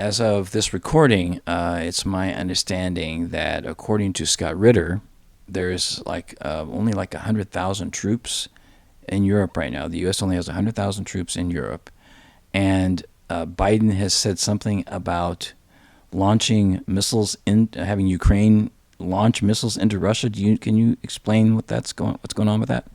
as of this recording, it's my understanding that according to Scott Ritter, there's only 100,000 troops in Europe right now. The U.S. only has 100,000 troops in Europe. And Biden has said something about launching missiles, having Ukraine launch missiles into Russia. Can you explain what's going on with that?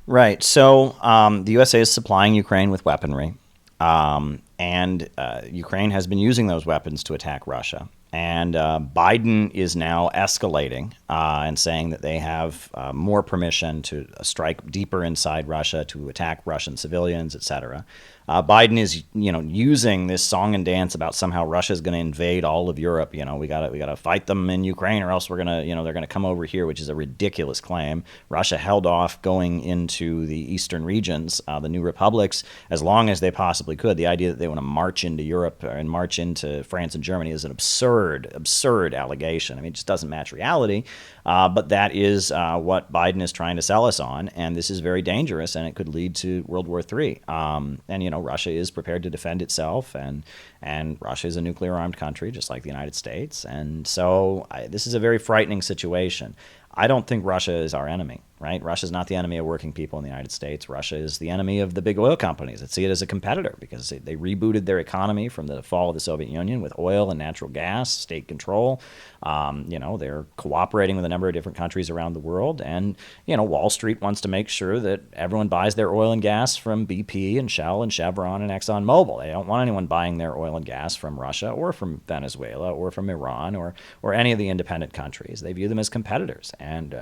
Right. So the U.S.A. is supplying Ukraine with weaponry, and Ukraine has been using those weapons to attack Russia. And Biden is now escalating and saying that they have more permission to strike deeper inside Russia, to attack Russian civilians, etc. Biden is, using this song and dance about somehow Russia is going to invade all of Europe. We gotta fight them in Ukraine, or else we're gonna, they're gonna come over here, which is a ridiculous claim. Russia held off going into the eastern regions, the new republics, as long as they possibly could. The idea that they want to march into Europe and march into France and Germany is an absurd allegation. I mean, it just doesn't match reality. But that is what Biden is trying to sell us on, and this is very dangerous, and it could lead to World War III. And Russia is prepared to defend itself, and Russia is a nuclear-armed country, just like the United States. And so this is a very frightening situation. I don't think Russia is our enemy, right? Russia is not the enemy of working people in the United States. Russia is the enemy of the big oil companies that see it as a competitor, because they rebooted their economy from the fall of the Soviet Union with oil and natural gas, state control. They're cooperating with a number of different countries around the world. And, Wall Street wants to make sure that everyone buys their oil and gas from BP and Shell and Chevron and ExxonMobil. They don't want anyone buying their oil and gas from Russia or from Venezuela or from Iran or any of the independent countries. They view them as competitors. And,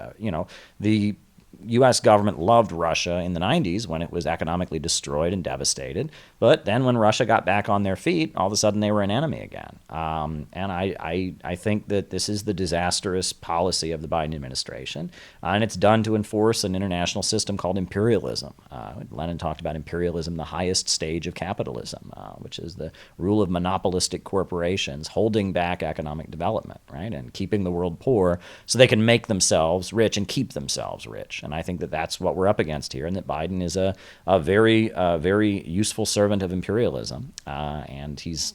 the U.S. government loved Russia in the 90s when it was economically destroyed and devastated. But then when Russia got back on their feet, all of a sudden they were an enemy again. And I think that this is the disastrous policy of the Biden administration. And it's done to enforce an international system called imperialism. Lenin talked about imperialism, the highest stage of capitalism, which is the rule of monopolistic corporations holding back economic development, right, and keeping the world poor so they can make themselves rich and keep themselves rich. And I think that that's what we're up against here, and that Biden is a very useful servant of imperialism, and he's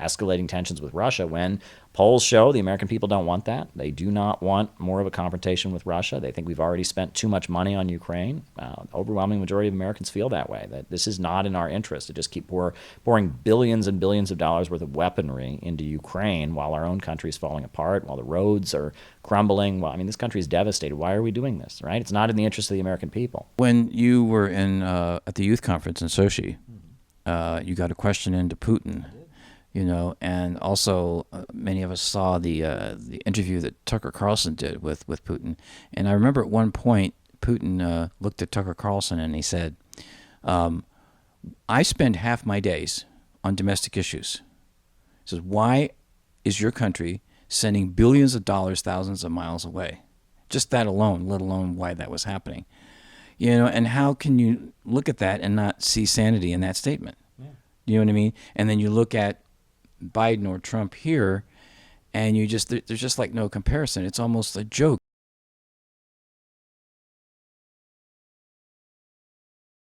escalating tensions with Russia when polls show the American people don't want that. They do not want more of a confrontation with Russia. They think we've already spent too much money on Ukraine. The overwhelming majority of Americans feel that way, that this is not in our interest to just keep pouring billions and billions of dollars worth of weaponry into Ukraine while our own country is falling apart, while the roads are crumbling. Well, I mean, this country is devastated. Why are we doing this, right? It's not in the interest of the American people. When you were at the youth conference in Sochi, you got a question into Putin. And also many of us saw the interview that Tucker Carlson did with Putin. And I remember at one point, Putin looked at Tucker Carlson and he said, I spend half my days on domestic issues. He says, why is your country sending billions of dollars thousands of miles away? Just that alone, let alone why that was happening. And how can you look at that and not see sanity in that statement? Yeah. You know what I mean? And then you look at Biden or Trump here, and there's just like no comparison. It's almost a joke.